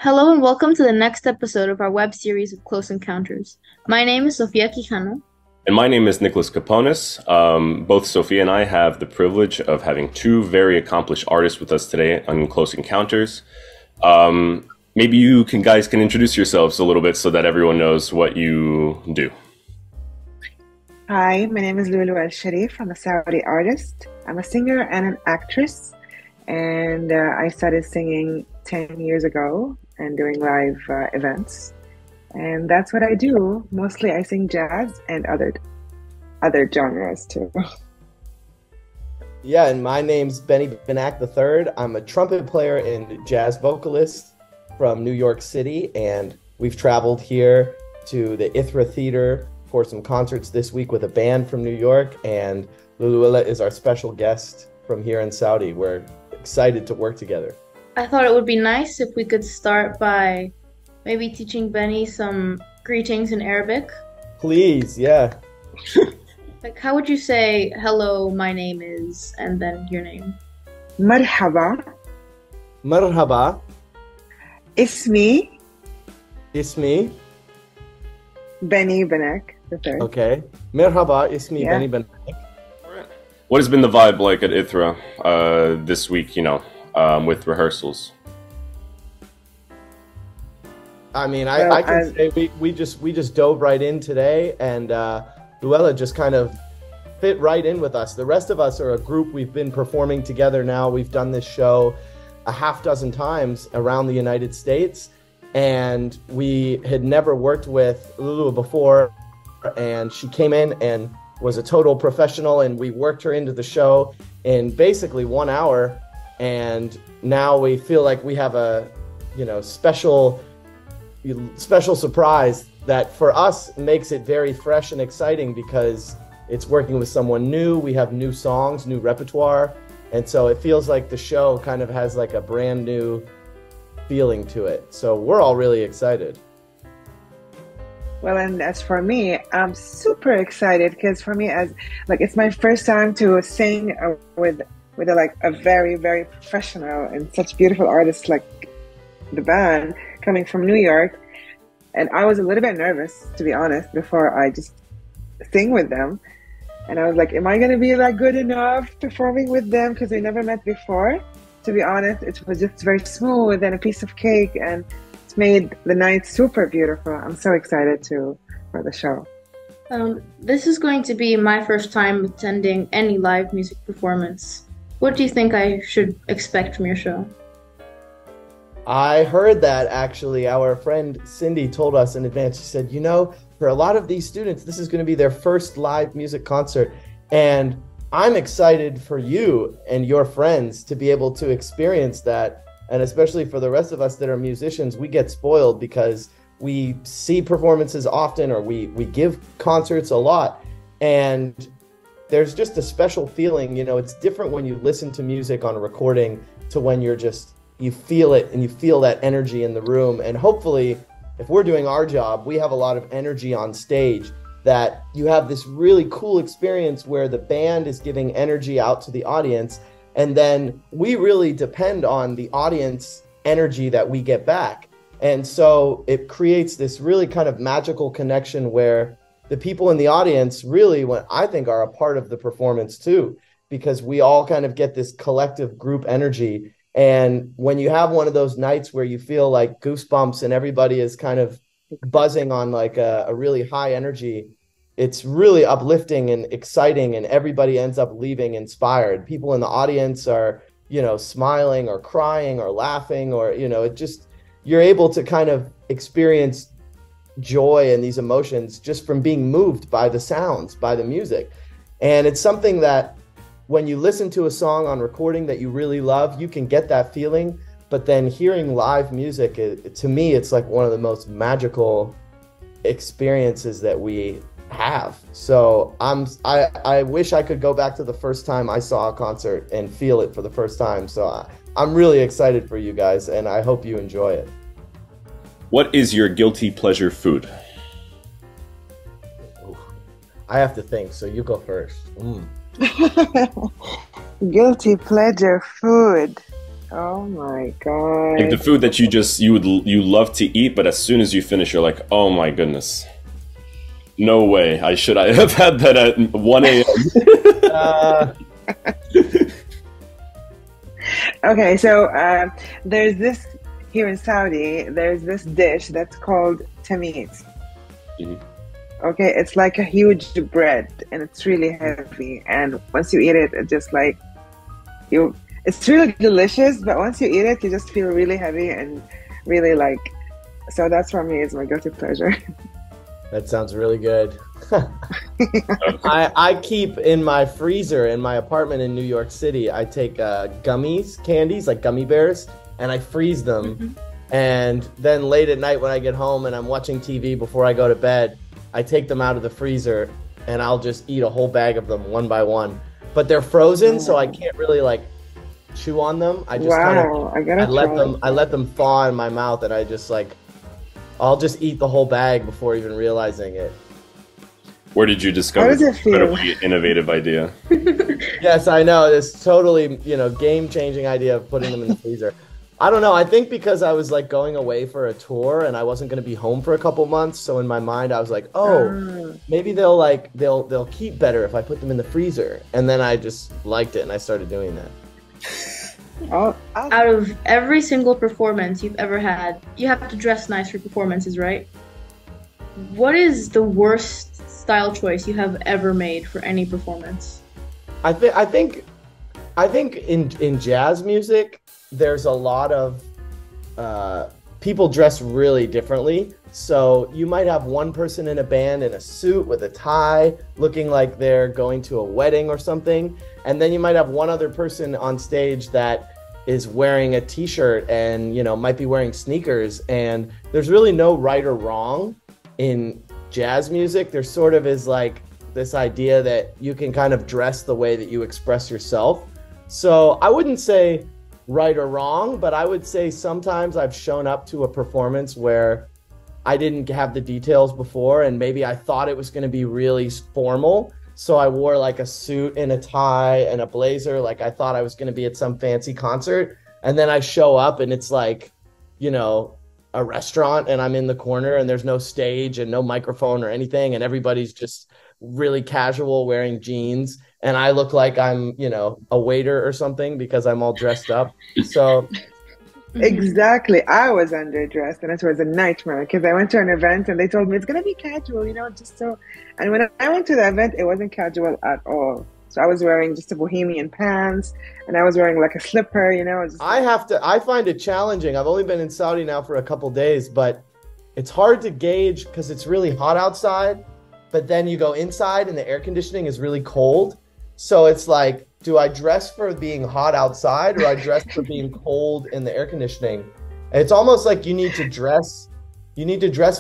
Hello and welcome to the next episode of our web series of Close Encounters. My name is Sofia Quijano. And my name is Nicholas Caponis. Both Sophia and I have the privilege of having two very accomplished artists with us today on Close Encounters. Maybe you guys can introduce yourselves a little bit so that everyone knows what you do. Hi, my name is Loulwa Al Sharif. I'm a Saudi artist. I'm a singer and an actress. And I started singing 10 years ago and doing live events. And that's what I do. Mostly I sing jazz and other genres too. Yeah, and my name's Benack III. I'm a trumpet player and jazz vocalist from New York City, and we've traveled here to the Ithra Theater for some concerts this week with a band from New York, and Loulwa is our special guest from here in Saudi. We're excited to work together. I thought it would be nice if we could start by maybe teaching Benny some greetings in Arabic. Please, yeah. Like, how would you say, hello, my name is, and then your name? Marhaba. Marhaba. Ismi. Ismi. Benny Benack III. Okay. Marhaba, Ismi Benny Benack. What has been the vibe like at Ithra this week, with rehearsals? I mean, I can say we just dove right in today, and Loulwa just kind of fit right in with us. The rest of us are a group. We've been performing together now. We've done this show a half dozen times around the United States, and we had never worked with Loulwa before, and she came in and was a total professional, and we worked her into the show in basically 1 hour, and now we feel like we have a special surprise that for us makes it very fresh and exciting because it's working with someone new. We have new songs, new repertoire, and so it feels like the show kind of has like a brand new feeling to it. So we're all really excited. Well, and as for me, I'm super excited because for me, it's my first time to sing with a very, very professional and such beautiful artists like the band coming from New York. And I was a little bit nervous, to be honest, before I just sing with them. And I was like, am I going to be good enough performing with them? Because we never met before. To be honest, it was just very smooth and a piece of cake, and it's made the night super beautiful. I'm so excited for the show. This is going to be my first time attending any live music performance. What do you think I should expect from your show? I heard that actually. Our friend Cindy told us in advance. She said, for a lot of these students, this is going to be their first live music concert. And I'm excited for you and your friends to be able to experience that. And especially for the rest of us that are musicians, we get spoiled because we see performances often, or we give concerts a lot. And there's just a special feeling, it's different when you listen to music on a recording to when you feel it and you feel that energy in the room. And hopefully, if we're doing our job, we have a lot of energy on stage, that you have this really cool experience where the band is giving energy out to the audience. And then we really depend on the audience energy that we get back. And so it creates this really kind of magical connection where the people in the audience really, what I think, are a part of the performance too, because we all kind of get this collective group energy. And when you have one of those nights where you feel like goosebumps and everybody is kind of buzzing on like a really high energy, it's really uplifting and exciting, and everybody ends up leaving inspired. People in the audience are, smiling or crying or laughing, or, you're able to kind of experience joy and these emotions just from being moved by the sounds, by the music. And it's something that when you listen to a song on recording that you really love, you can get that feeling. But then hearing live music, to me, it's like one of the most magical experiences that we have. So I wish I could go back to the first time I saw a concert and feel it for the first time. So I'm really excited for you guys, and I hope you enjoy it. What is your guilty pleasure food? I have to think, so you go first. Guilty pleasure food. Oh my Like the God. food that you love to eat, but as soon as you finish, you're like, oh my goodness, no way! I have had that at 1 a.m. Uh, Okay, so there's this here in Saudi. There's this dish that's called tamit. Mhm. Okay, it's like a huge bread, and it's really heavy. And once you eat it, it just like you. It's really delicious, but once you eat it, you just feel really heavy and really like. So that's for me is my guilty pleasure. that sounds really good. I keep in my freezer in my apartment in New York City. I take gummies, candies like gummy bears, and I freeze them. And then late at night when I get home and I'm watching TV before I go to bed, I take them out of the freezer and I'll just eat a whole bag of them one by one. But they're frozen, so I can't really like chew on them. I just Wow, I gotta try. I let them thaw in my mouth, and I just like I'll just eat the whole bag before even realizing it. Where did you discover How does this it feel? incredibly innovative idea? Yes, I know. This totally, game-changing idea of putting them in the freezer. I don't know. I think because I was like going away for a tour and I wasn't going to be home for a couple months, so in my mind I was like, "Oh, maybe they'll keep better if I put them in the freezer." And then I just liked it and I started doing that. Oh, Out of every single performance you've ever had, you have to dress nice for performances, right? What is the worst style choice you have ever made for any performance? I think in jazz music there's a lot of people dress really differently. So you might have one person in a band in a suit with a tie, looking like they're going to a wedding or something, and then you might have one other person on stage that is wearing a t-shirt and might be wearing sneakers. And there's really no right or wrong in jazz music. There sort of is like this idea that you can kind of dress the way that you express yourself. So I wouldn't say right or wrong, but I would say sometimes I've shown up to a performance where I didn't have the details before, and maybe I thought it was going to be really formal. So I wore like a suit and a tie and a blazer, like I thought I was going to be at some fancy concert. And then I show up and it's like, a restaurant, and I'm in the corner and there's no stage and no microphone or anything, and everybody's just really casual wearing jeans, and I look like I'm a waiter or something because I'm all dressed up. So exactly. I was underdressed, and it was a nightmare because I went to an event and they told me it's gonna be casual, just so. And when I went to the event, it wasn't casual at all. So I was wearing just a bohemian pants, and I was wearing like a slipper, just I find it challenging. I've only been in Saudi now for a couple days, but it's hard to gauge because it's really hot outside, but then you go inside and the air conditioning is really cold. So it's like, do I dress for being hot outside or I dress for being cold in the air conditioning? And it's almost like you need to dress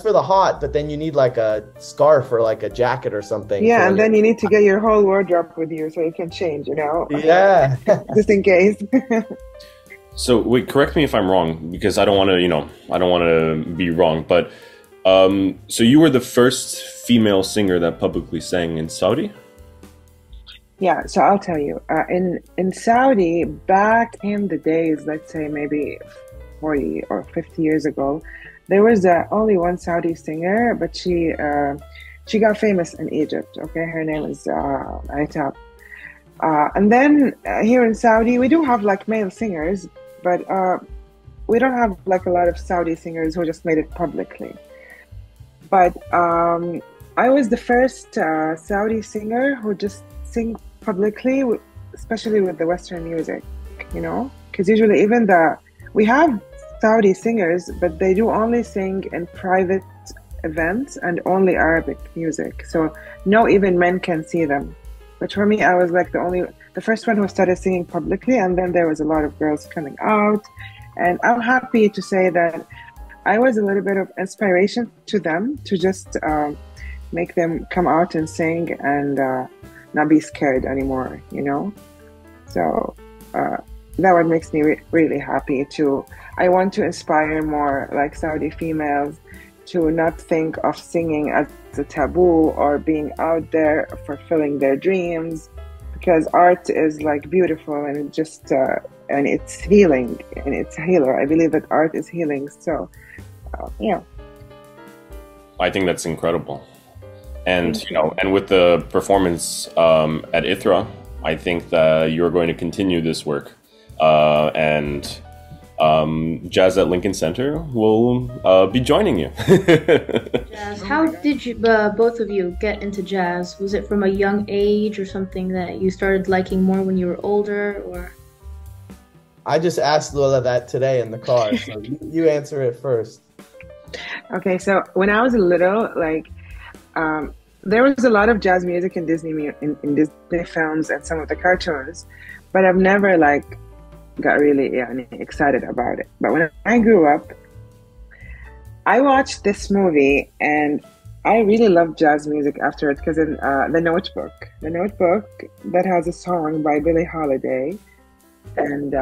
for the hot, but then you need like a scarf or like a jacket or something. yeah, and then you need to get your whole wardrobe with you so you can change, Yeah. just in case. So wait, correct me if I'm wrong, because I don't want to be wrong, but so you were the first female singer that publicly sang in Saudi? Yeah, so I'll tell you. In Saudi, back in the days, let's say maybe 40 or 50 years ago, there was only one Saudi singer, but she got famous in Egypt. Okay, her name is Ithra. And then here in Saudi, we do have like male singers, but we don't have like a lot of Saudi singers who just made it publicly. But I was the first Saudi singer who just sing publicly, especially with the Western music, because usually even we have Saudi singers, but they do only sing in private events and only Arabic music. So no, even men can see them. But for me, I was like the first one who started singing publicly, and then there was a lot of girls coming out. And I'm happy to say that I was a little bit of inspiration to them to just make them come out and sing and not be scared anymore, So that what makes me really happy too. I want to inspire more like Saudi females to not think of singing as a taboo or being out there fulfilling their dreams, because art is like beautiful and it just and it's healing and it's a healer. I believe that art is healing. So yeah. I think that's incredible. And and with the performance at Ithra, I think that you're going to continue this work, and Jazz at Lincoln Center will be joining you. Jazz. How did you both of you get into jazz? Was it from a young age or something that you started liking more when you were older, or? I just asked Lola that today in the car, so you answer it first. Okay, so when I was little, like, there was a lot of jazz music in in Disney films and some of the cartoons, but I've never like got really excited about it. But when I grew up, I watched this movie and I really loved jazz music afterwards because in The Notebook that has a song by Billie Holiday, and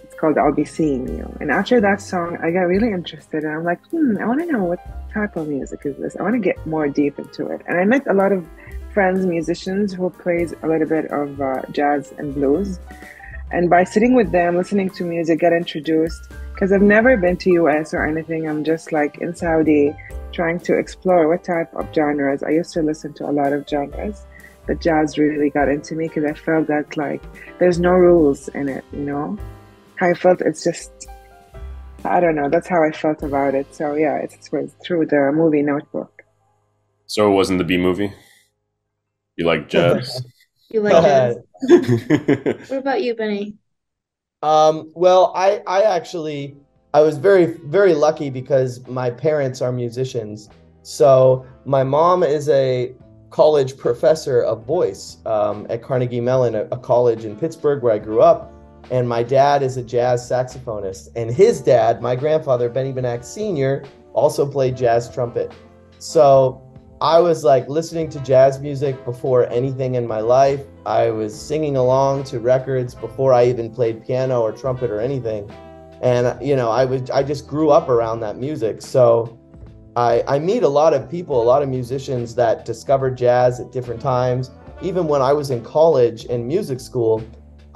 it's called I'll Be Seeing You. And after that song, I got really interested and I'm like, I want to know what type of music is this? I want to get more deep into it. And I met a lot of friends, musicians who plays a little bit of jazz and blues. And by sitting with them, listening to music, get introduced, because I've never been to US or anything. I'm just like in Saudi trying to explore what type of genres. I used to listen to a lot of genres, but jazz really got into me because I felt that like there's no rules in it, you know? I felt it's just, I don't know, that's how I felt about it. So yeah, it's through the movie Notebook. So it wasn't the B movie? You like jazz? You like jazz? What about you, Benny? Well, I was very, very lucky because my parents are musicians. So my mom is a college professor of voice at Carnegie Mellon, a college in Pittsburgh where I grew up. And my dad is a jazz saxophonist. And his dad, my grandfather, Benny Benack Sr., also played jazz trumpet. So I was like listening to jazz music before anything in my life. I was singing along to records before I even played piano or trumpet or anything. And, you know, I just grew up around that music. So I meet a lot of people, a lot of musicians that discovered jazz at different times. Even when I was in college and music school,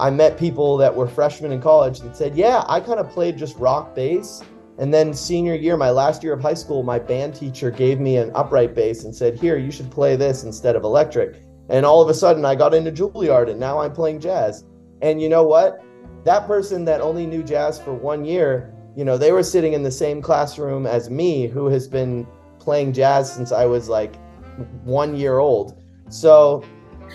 I met people that were freshmen in college that said, yeah, I kind of played just rock bass. And then senior year, my last year of high school, my band teacher gave me an upright bass and said, here, you should play this instead of electric. And all of a sudden I got into Juilliard and now I'm playing jazz. And you know what? That person that only knew jazz for 1 year, you know, they were sitting in the same classroom as me, who has been playing jazz since I was like 1 year old. So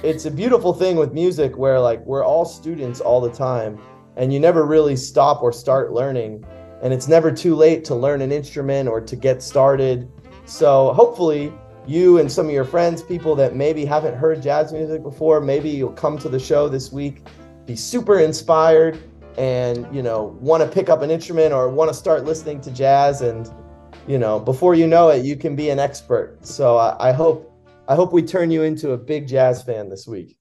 it's a beautiful thing with music where like we're all students all the time and you never really stop or start learning. And it's never too late to learn an instrument or to get started. So hopefully you and some of your friends, people that maybe haven't heard jazz music before, maybe you'll come to the show this week, be super inspired and, you know, want to pick up an instrument or want to start listening to jazz. And, you know, before you know it, you can be an expert. So I hope we turn you into a big jazz fan this week.